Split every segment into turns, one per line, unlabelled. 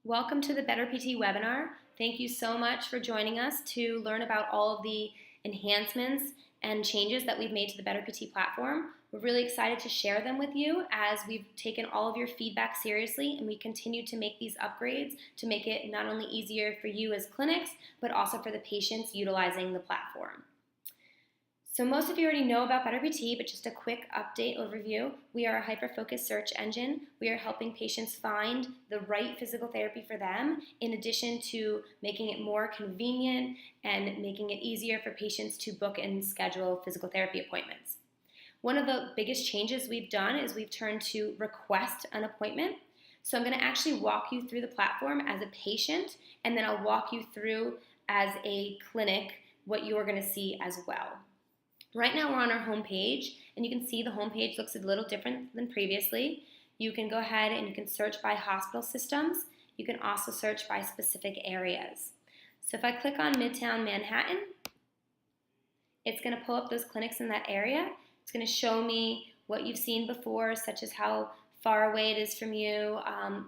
Welcome to the Better PT webinar. Thank you so much for joining us to learn about all of the enhancements and changes that we've made to the Better PT platform. We're really excited to share them with you as we've taken all of your feedback seriously and we continue to make these upgrades to make it not only easier for you as clinics, but also for the patients utilizing the platform. So most of you already know about Better PT, but just a quick update overview. We are a hyper-focused search engine. We are helping patients find the right physical therapy for them, in addition to making it more convenient and making it easier for patients to book and schedule physical therapy appointments. One of the biggest changes we've done is we've turned to request an appointment. So I'm going to actually walk you through the platform as a patient, and then I'll walk you through as a clinic what you're going to see as well. Right now we're on our home page, and you can see the home page looks a little different than previously. You can go ahead and you can search by hospital systems. You can also search by specific areas. So if I click on Midtown Manhattan, it's going to pull up those clinics in that area. It's going to show me what you've seen before, such as how far away it is from you,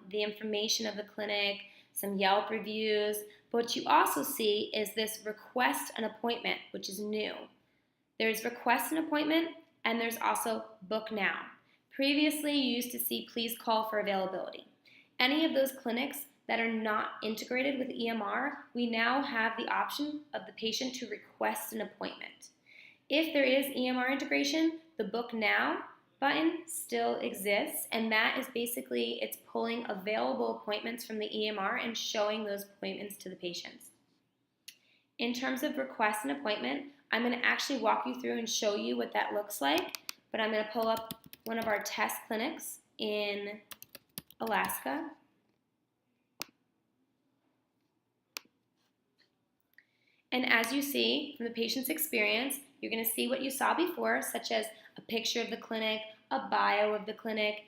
the information of the clinic, some Yelp reviews. But what you also see is this request an appointment, which is new. There's request an appointment, and there's also book now. Previously, you used to see please call for availability. Any of those clinics that are not integrated with EMR, we now have the option of the patient to request an appointment. If there is EMR integration, the book now button still exists, and that is basically it's pulling available appointments from the EMR and showing those appointments to the patients. In terms of request an appointment, I'm going to actually walk you through and show you what that looks like, but I'm going to pull up one of our test clinics in Alaska. And as you see from the patient's experience, you're going to see what you saw before, such as a picture of the clinic, a bio of the clinic,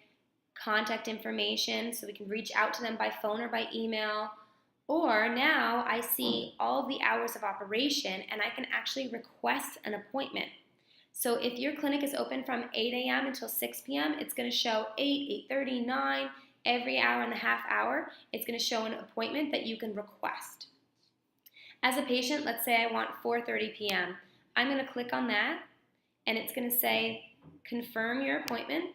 contact information, so we can reach out to them by phone or by email. Or now I see all of the hours of operation and I can actually request an appointment. So if your clinic is open from 8 a.m. until 6 p.m., it's going to show 8, 8:30, 9, every hour and a half hour. It's going to show an appointment that you can request. As a patient, let's say I want 4:30 p.m. I'm going to click on that and it's going to say confirm your appointment,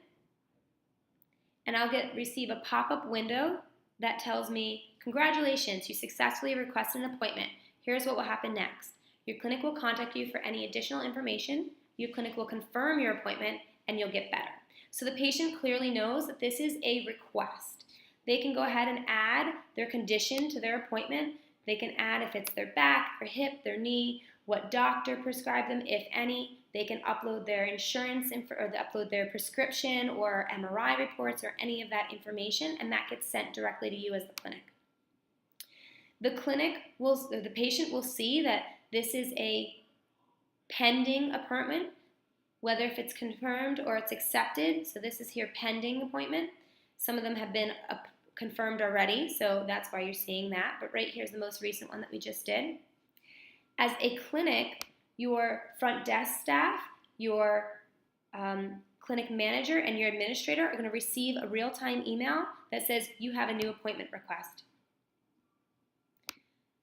and I'll receive a pop-up window that tells me, congratulations, you successfully requested an appointment. Here's what will happen next. Your clinic will contact you for any additional information. Your clinic will confirm your appointment, and you'll get better. So the patient clearly knows that this is a request. They can go ahead and add their condition to their appointment. They can add if it's their back, their hip, their knee, what doctor prescribed them, if any. They can upload their insurance or upload their prescription or MRI reports or any of that information, and that gets sent directly to you as the clinic. The patient will see that this is a pending appointment, whether if it's confirmed or it's accepted. So this is here pending appointment. Some of them have been confirmed already, so that's why you're seeing that. But right here is the most recent one that we just did. As a clinic, your front desk staff, your clinic manager, and your administrator are going to receive a real-time email that says you have a new appointment request.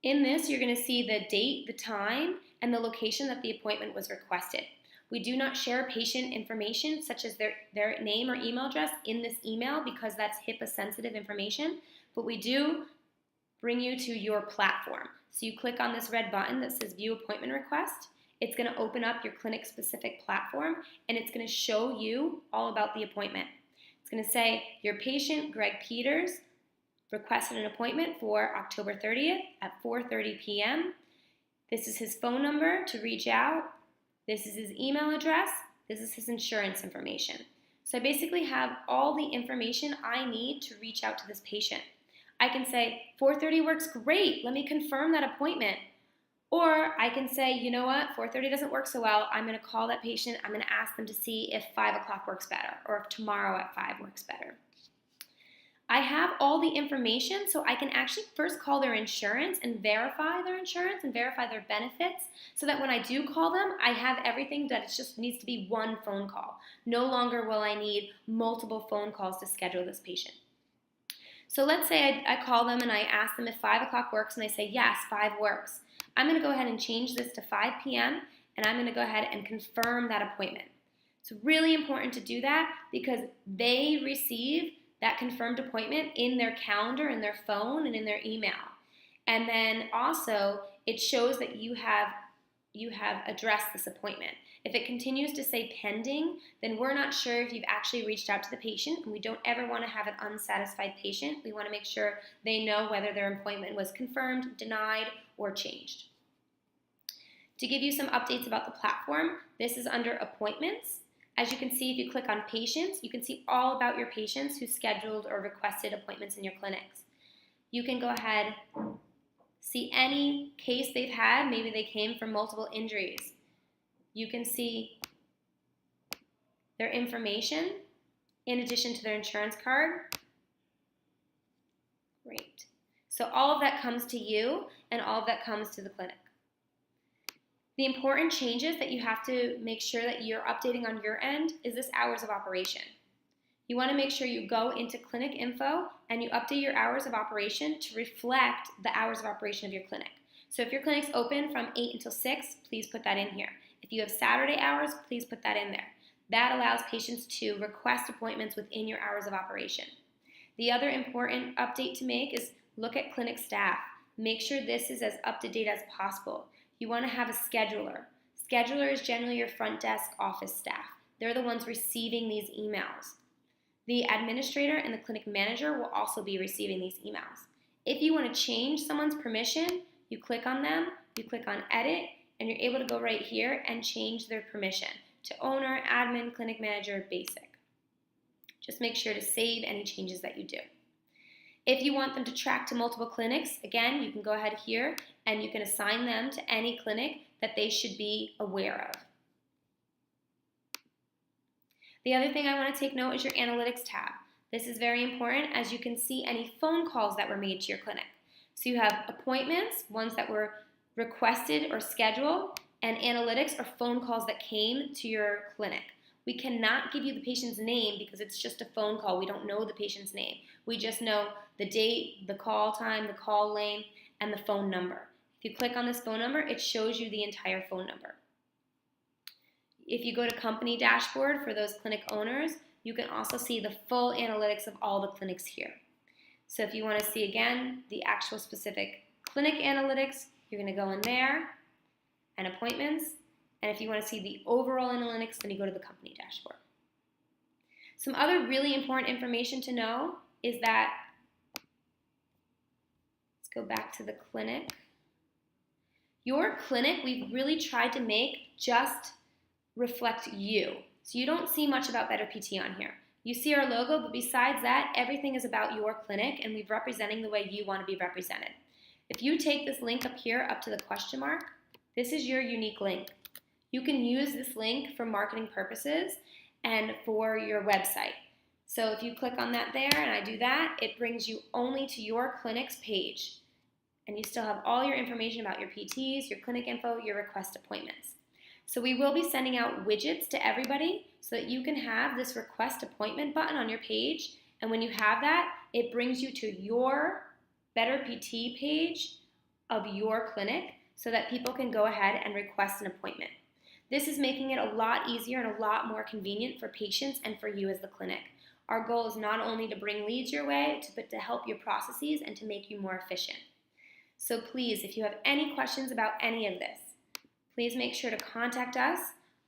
In this, you're going to see the date, the time, and the location that the appointment was requested. We do not share patient information such as their name or email address in this email because that's HIPAA-sensitive information, but we do bring you to your platform. So you click on this red button that says View Appointment Request. It's going to open up your clinic-specific platform, and it's going to show you all about the appointment. It's going to say, your patient, Greg Peters, requested an appointment for October 30th at 4:30 p.m. This is his phone number to reach out. This is his email address. This is his insurance information. So I basically have all the information I need to reach out to this patient. I can say, 4:30 works great. Let me confirm that appointment. Or I can say, you know what, 4:30 doesn't work so well. I'm going to call that patient. I'm going to ask them to see if 5 o'clock works better or if tomorrow at 5 works better. I have all the information, so I can actually first call their insurance and verify their insurance and verify their benefits so that when I do call them, I have everything that it just needs to be one phone call. No longer will I need multiple phone calls to schedule this patient. So let's say I call them and I ask them if 5 o'clock works, and they say, yes, 5 works. I'm going to go ahead and change this to 5 p.m., and I'm going to go ahead and confirm that appointment. It's really important to do that because they receive that confirmed appointment in their calendar, in their phone, and in their email. And then also, it shows that you have addressed this appointment. If it continues to say pending, then we're not sure if you've actually reached out to the patient, and we don't ever want to have an unsatisfied patient. We want to make sure they know whether their appointment was confirmed, denied, or changed. To give you some updates about the platform, this is under appointments. As you can see, if you click on patients, you can see all about your patients who scheduled or requested appointments in your clinics. You can go ahead, see any case they've had. Maybe they came from multiple injuries. You can see their information in addition to their insurance card. Great. So all of that comes to you, and all of that comes to the clinic. The important changes that you have to make sure that you're updating on your end is this hours of operation. You want to make sure you go into clinic info and you update your hours of operation to reflect the hours of operation of your clinic. So if your clinic's open from 8 until 6, please put that in here. If you have Saturday hours, please put that in there. That allows patients to request appointments within your hours of operation. The other important update to make is look at clinic staff. Make sure this is as up to date as possible. You want to have a scheduler. Scheduler is generally your front desk office staff. They're the ones receiving these emails. The administrator and the clinic manager will also be receiving these emails. If you want to change someone's permission, you click on them, you click on edit, and you're able to go right here and change their permission to owner, admin, clinic manager, basic. Just make sure to save any changes that you do. If you want them to track to multiple clinics, again, you can go ahead here and you can assign them to any clinic that they should be aware of. The other thing I want to take note is your analytics tab. This is very important as you can see any phone calls that were made to your clinic. So you have appointments, ones that were requested or scheduled, and analytics are phone calls that came to your clinic. We cannot give you the patient's name because it's just a phone call. We don't know the patient's name. We just know the date, the call time, the call lane, and the phone number. If you click on this phone number, it shows you the entire phone number. If you go to company dashboard for those clinic owners, you can also see the full analytics of all the clinics here. So if you want to see again the actual specific clinic analytics, you're going to go in there and appointments. And if you want to see the overall analytics, then you go to the company dashboard. Some other really important information to know is that, let's go back to the clinic. Your clinic, we've really tried to make just reflect you. So you don't see much about Better PT on here. You see our logo, but besides that, everything is about your clinic, and we're representing the way you want to be represented. If you take this link up here, up to the question mark, this is your unique link. You can use this link for marketing purposes and for your website. So if you click on that there and I do that, it brings you only to your clinic's page. And you still have all your information about your PTs, your clinic info, your request appointments. So we will be sending out widgets to everybody so that you can have this request appointment button on your page. And when you have that, it brings you to your Better PT page of your clinic so that people can go ahead and request an appointment. This is making it a lot easier and a lot more convenient for patients and for you as the clinic. Our goal is not only to bring leads your way, but to help your processes and to make you more efficient. So please, if you have any questions about any of this, please make sure to contact us.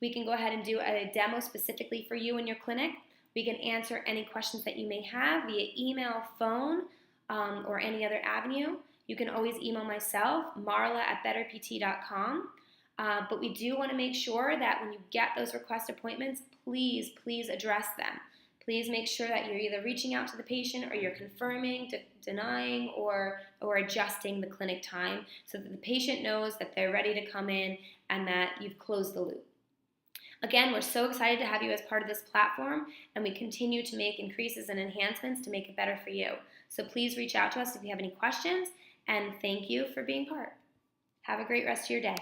We can go ahead and do a demo specifically for you and your clinic. We can answer any questions that you may have via email, phone, or any other avenue. You can always email myself, marla@betterpt.com. But we do want to make sure that when you get those request appointments, please address them. Please make sure that you're either reaching out to the patient or you're confirming, denying, or adjusting the clinic time so that the patient knows that they're ready to come in and that you've closed the loop. Again, we're so excited to have you as part of this platform, and we continue to make increases and enhancements to make it better for you. So please reach out to us if you have any questions, and thank you for being part. Have a great rest of your day.